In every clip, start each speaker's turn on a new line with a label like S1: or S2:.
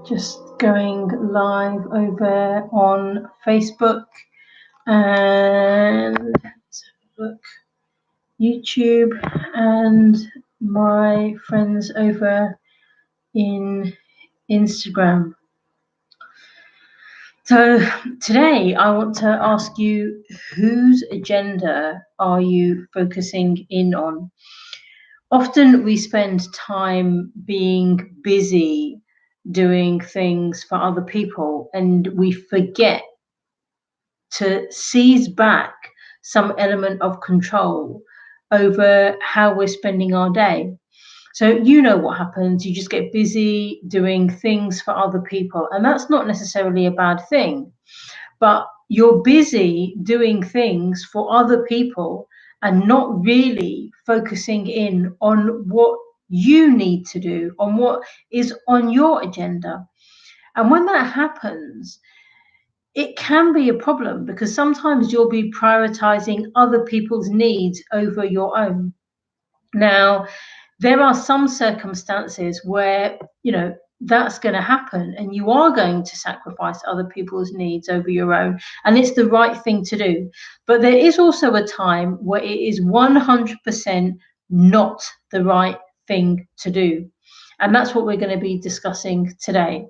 S1: Just going live over on Facebook and let's have a look, YouTube, and my friends over in Instagram. So today I want to ask you, whose agenda are you focusing in on? Often we spend time being busy doing things for other people, and we forget to seize back some element of control over how we're spending our day. So, you know what happens, you just get busy doing things for other people, and that's not necessarily a bad thing, but you're busy doing things for other people and not really focusing in on what you need to do, on what is on your agenda. And when that happens, it can be a problem because sometimes you'll be prioritizing other people's needs over your own. Now, there are some circumstances where, that's going to happen and you are going to sacrifice other people's needs over your own, and it's the right thing to do. But there is also a time where it is 100% not the right thing to do. And that's what we're going to be discussing today.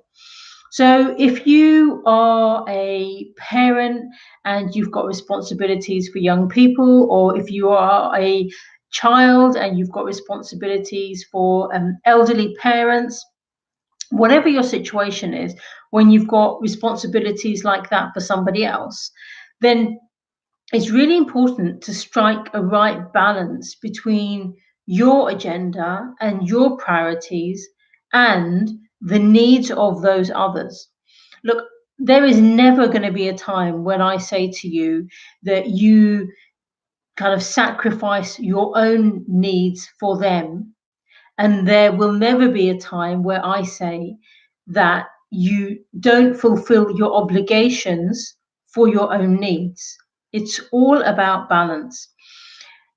S1: So, if you are a parent and you've got responsibilities for young people, or if you are a child and you've got responsibilities for elderly parents, whatever your situation is, when you've got responsibilities like that for somebody else, then it's really important to strike a right balance between your agenda and your priorities and the needs of those others. Look, there is never going to be a time when I say to you that you kind of sacrifice your own needs for them. And there will never be a time where I say that you don't fulfill your obligations for your own needs. It's all about balance.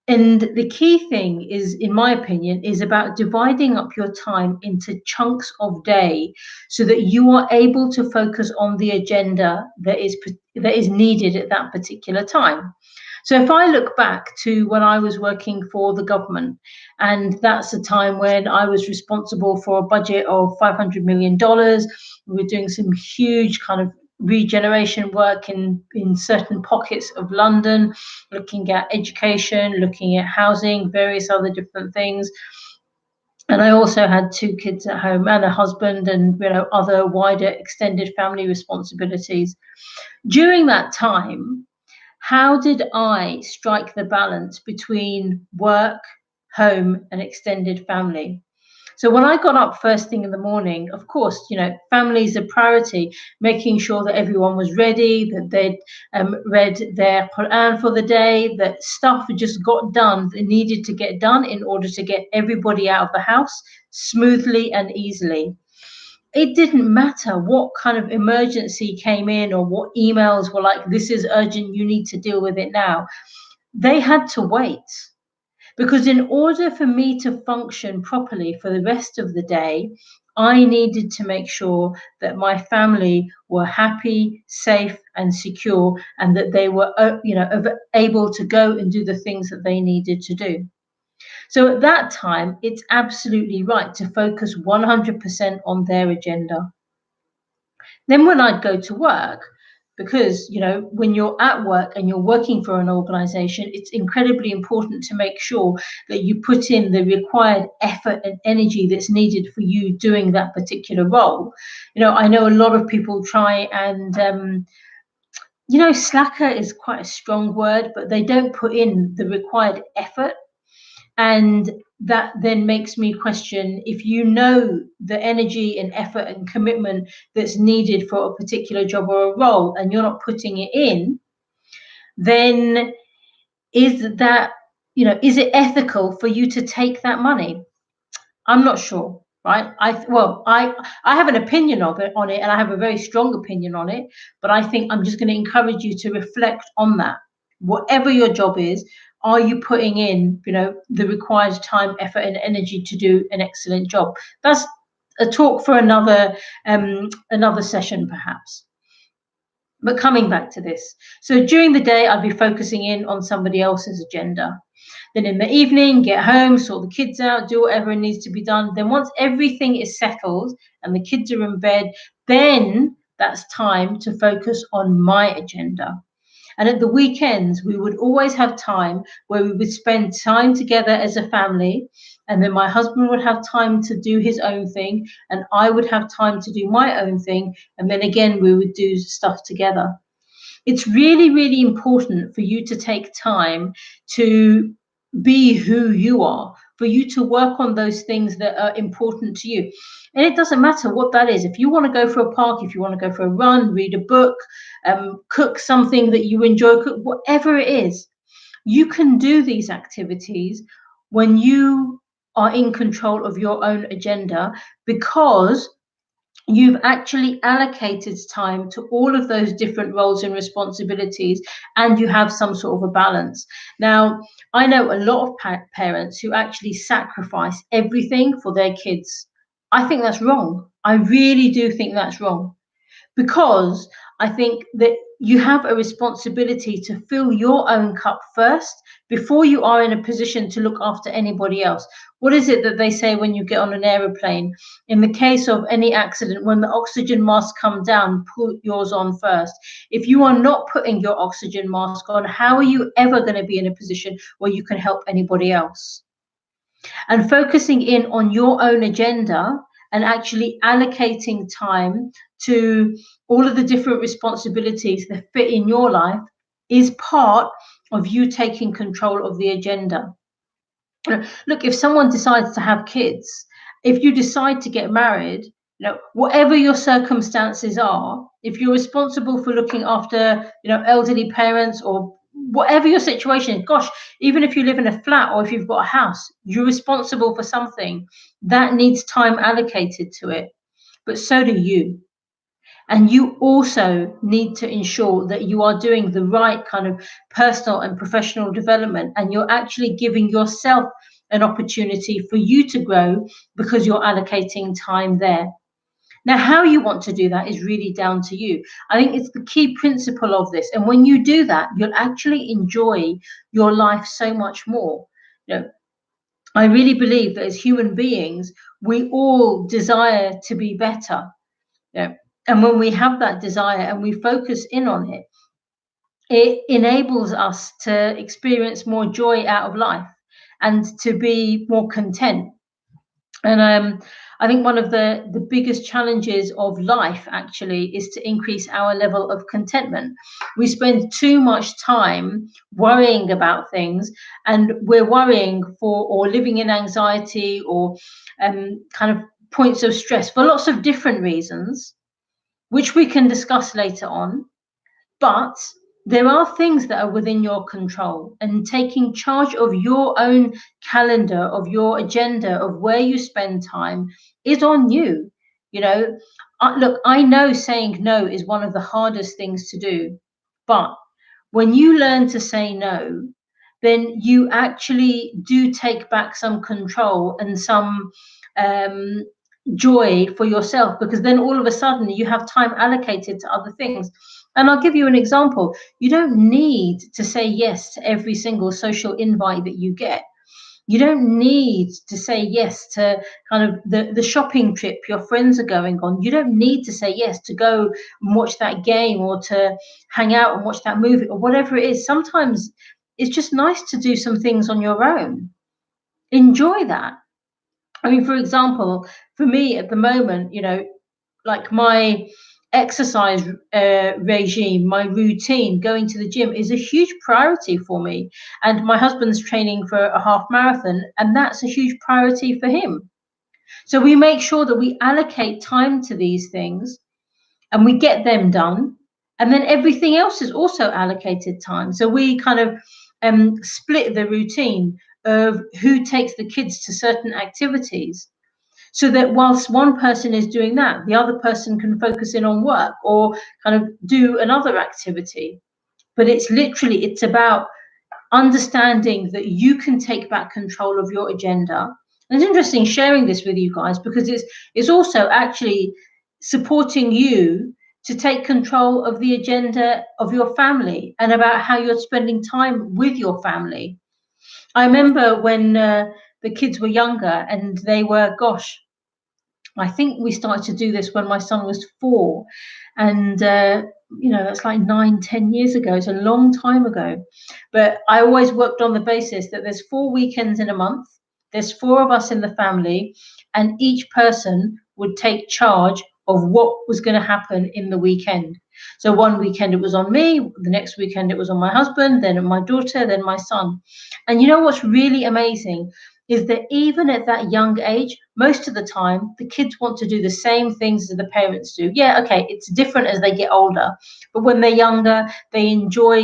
S1: And the key thing is, in my opinion, is about dividing up your time into chunks of day so that you are able to focus on the agenda that is needed at that particular time. So if I look back to when I was working for the government, and that's a time when I was responsible for a budget of $500 million, we were doing some huge kind of regeneration work in certain pockets of London, looking at education, looking at housing, various other different things. And I also had 2 kids at home and a husband, and other wider extended family responsibilities. During that time, how did I strike the balance between work, home, and extended family? So when I got up first thing in the morning, of course, family is a priority, making sure that everyone was ready, that they'd read their Quran for the day, that stuff just got done that needed to get done in order to get everybody out of the house smoothly and easily. It didn't matter what kind of emergency came in or what emails were like, this is urgent, you need to deal with it now. They had to wait. Because in order for me to function properly for the rest of the day, I needed to make sure that my family were happy, safe, and secure, and that they were, able to go and do the things that they needed to do. So at that time, it's absolutely right to focus 100% on their agenda. Then when I'd go to work, because when you're at work and you're working for an organization, it's incredibly important to make sure that you put in the required effort and energy that's needed for you doing that particular role. I know a lot of people try and slacker is quite a strong word, but they don't put in the required effort. And that then makes me question, if you know the energy and effort and commitment that's needed for a particular job or a role and you're not putting it in, then is it ethical for you to take that money? I'm not sure, right? I have an opinion on it, and I have a very strong opinion on it, but I think I'm just going to encourage you to reflect on that. Whatever your job is, are you putting in, the required time, effort, and energy to do an excellent job? That's a talk for another session perhaps. But coming back to this, so during the day, I'd be focusing in on somebody else's agenda. Then in the evening, get home, sort the kids out, do whatever needs to be done. Then once everything is settled and the kids are in bed, then that's time to focus on my agenda. And at the weekends, we would always have time where we would spend time together as a family. And then my husband would have time to do his own thing, and I would have time to do my own thing. And then again, we would do stuff together. It's really, really important for you to take time to be who you are, for you to work on those things that are important to you. And it doesn't matter what that is. If you want to go for a park, if you want to go for a run, read a book, cook something that you enjoy, cook, whatever it is, you can do these activities when you are in control of your own agenda, because you've actually allocated time to all of those different roles and responsibilities, and you have some sort of a balance. Now, I know a lot of parents who actually sacrifice everything for their kids. I think that's wrong. I really do think that's wrong, because I think that you have a responsibility to fill your own cup first before you are in a position to look after anybody else. What is it that they say when you get on an aeroplane? In the case of any accident, when the oxygen mask comes down, put yours on first. If you are not putting your oxygen mask on, how are you ever going to be in a position where you can help anybody else? And focusing in on your own agenda and actually allocating time to all of the different responsibilities that fit in your life is part of you taking control of the agenda. Look, if someone decides to have kids, if you decide to get married, whatever your circumstances are, if you're responsible for looking after, elderly parents, or whatever your situation is, gosh, even if you live in a flat or if you've got a house, you're responsible for something that needs time allocated to it. But so do you. And you also need to ensure that you are doing the right kind of personal and professional development, and you're actually giving yourself an opportunity for you to grow because you're allocating time there. Now, how you want to do that is really down to you. I think it's the key principle of this. And when you do that, you'll actually enjoy your life so much more. I really believe that as human beings, we all desire to be better. And when we have that desire and we focus in on it, it enables us to experience more joy out of life and to be more content. And I think one of the biggest challenges of life actually is to increase our level of contentment. We spend too much time worrying about things, and we're worrying for or living in anxiety or kind of points of stress for lots of different reasons, which we can discuss later on. But there are things that are within your control, and taking charge of your own calendar, of your agenda, of where you spend time is on you. Look, I know saying no is one of the hardest things to do, but when you learn to say no, then you actually do take back some control and some joy for yourself, because then all of a sudden you have time allocated to other things. And I'll give you an example. You don't need to say yes to every single social invite that you get. You don't need to say yes to kind of the shopping trip your friends are going on. You don't need to say yes to go and watch that game or to hang out and watch that movie or whatever it is. Sometimes it's just nice to do some things on your own. Enjoy that. I mean, for example, for me at the moment, like my exercise regime, my routine, going to the gym is a huge priority for me. And my husband's training for a half marathon, and that's a huge priority for him. So we make sure that we allocate time to these things and we get them done. And then everything else is also allocated time. So we kind of split the routine of who takes the kids to certain activities, so that whilst one person is doing that, the other person can focus in on work or kind of do another activity. But it's about understanding that you can take back control of your agenda And it's interesting sharing this with you guys because it's also actually supporting you to take control of the agenda of your family and about how you're spending time with your family. I remember when the kids were younger and they were, gosh, I think we started to do this when my son was 4. And, that's like 9, 10 years ago. It's a long time ago. But I always worked on the basis that there's 4 weekends in a month, there's 4 of us in the family, and each person would take charge of what was going to happen in the weekend. So one weekend it was on me, the next weekend it was on my husband, then my daughter, then my son. And you know what's really amazing is that even at that young age, most of the time, the kids want to do the same things as the parents do. Yeah, okay, it's different as they get older, but when they're younger, they enjoy,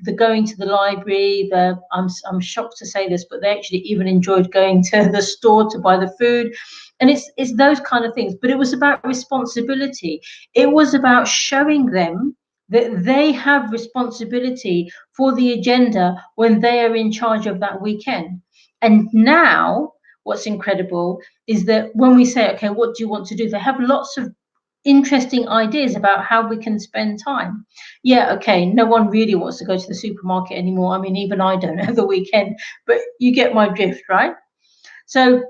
S1: the going to the library. I'm shocked to say this, but they actually even enjoyed going to the store to buy the food. And it's those kind of things. But it was about responsibility. It was about showing them that they have responsibility for the agenda when they are in charge of that weekend. And now, what's incredible is that when we say, okay, what do you want to do? They have lots of interesting ideas about how we can spend time. Yeah, okay, no one really wants to go to the supermarket anymore. I mean, even I don't have the weekend, but you get my drift, right? So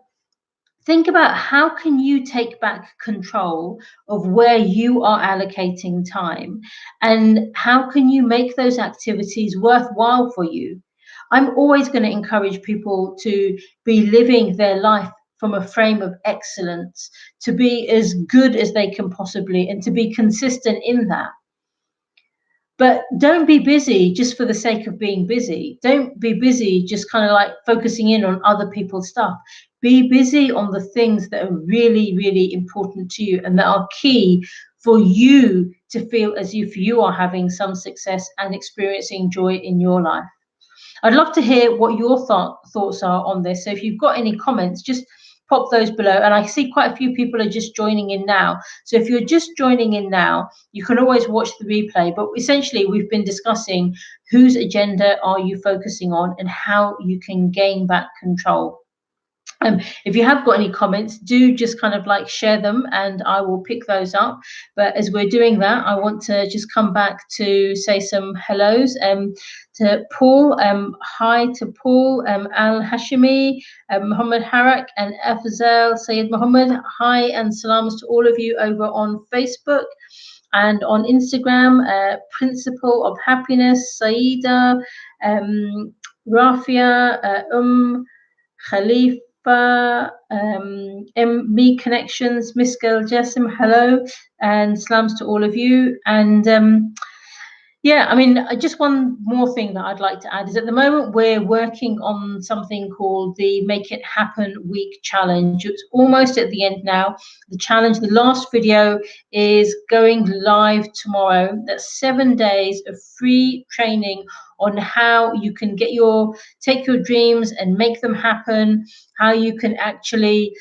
S1: think about how can you take back control of where you are allocating time, and how can you make those activities worthwhile for you. I'm always going to encourage people to be living their life from a frame of excellence, to be as good as they can possibly, and to be consistent in that. But don't be busy just for the sake of being busy. Don't be busy just kind of like focusing in on other people's stuff. Be busy on the things that are really, really important to you and that are key for you to feel as if you are having some success and experiencing joy in your life. I'd love to hear what your thoughts are on this. So if you've got any comments, just pop those below. And I see quite a few people are just joining in now. So if you're just joining in now, you can always watch the replay. But essentially, we've been discussing whose agenda are you focusing on and how you can gain back control. If you have got any comments, do just kind of like share them and I will pick those up. But as we're doing that, I want to just come back to say some hellos to Paul. Hi to Paul, Al Hashimi, Muhammad Harak, and Afzal Sayyid Muhammad. Hi and salams to all of you over on Facebook and on Instagram. Principle of Happiness, Saida, Rafia, Khalif. Me Connections, Miss Girl Jessim, hello, and slams to all of you. And yeah, I mean, just one more thing that I'd like to add is at the moment we're working on something called the Make It Happen Week Challenge. It's almost at the end now. The challenge, the last video is going live tomorrow. That's 7 days of free training on how you can take your dreams and make them happen, how you can actually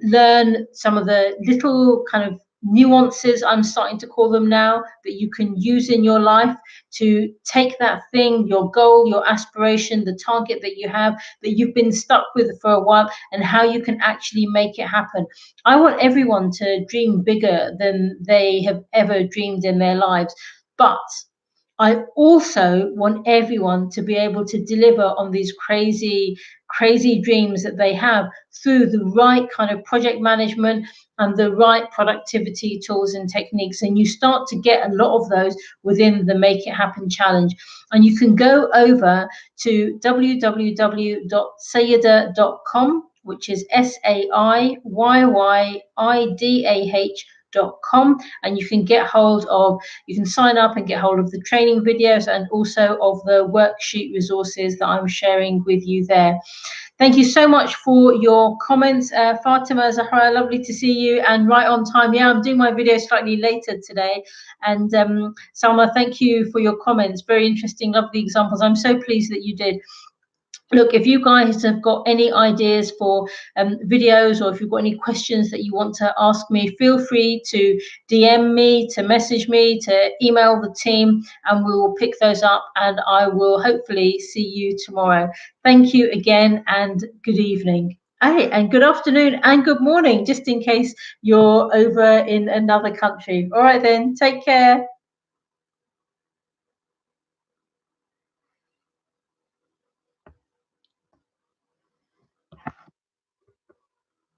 S1: learn some of the little kind of nuances, I'm starting to call them now, that you can use in your life to take that thing, your goal, your aspiration, the target that you have, that you've been stuck with for a while, and how you can actually make it happen. I want everyone to dream bigger than they have ever dreamed in their lives. But I also want everyone to be able to deliver on these crazy, crazy dreams that they have through the right kind of project management and the right productivity tools and techniques. And you start to get a lot of those within the Make It Happen Challenge. And you can go over to www.sayyidah.com, which is SAIYYIDAH.com, and you can sign up and get hold of the training videos and also of the worksheet resources that I'm sharing with you there. Thank you so much for your comments. Fatima Zahra, lovely to see you and right on time. Yeah, I'm doing my video slightly later today. And Salma, thank you for your comments. Very interesting, lovely examples. I'm so pleased that you did. Look, if you guys have got any ideas for videos, or if you've got any questions that you want to ask me, feel free to DM me, to message me, to email the team, and we will pick those up, and I will hopefully see you tomorrow. Thank you again, and good evening. Hey, and good afternoon and good morning, just in case you're over in another country. All right, then, take care.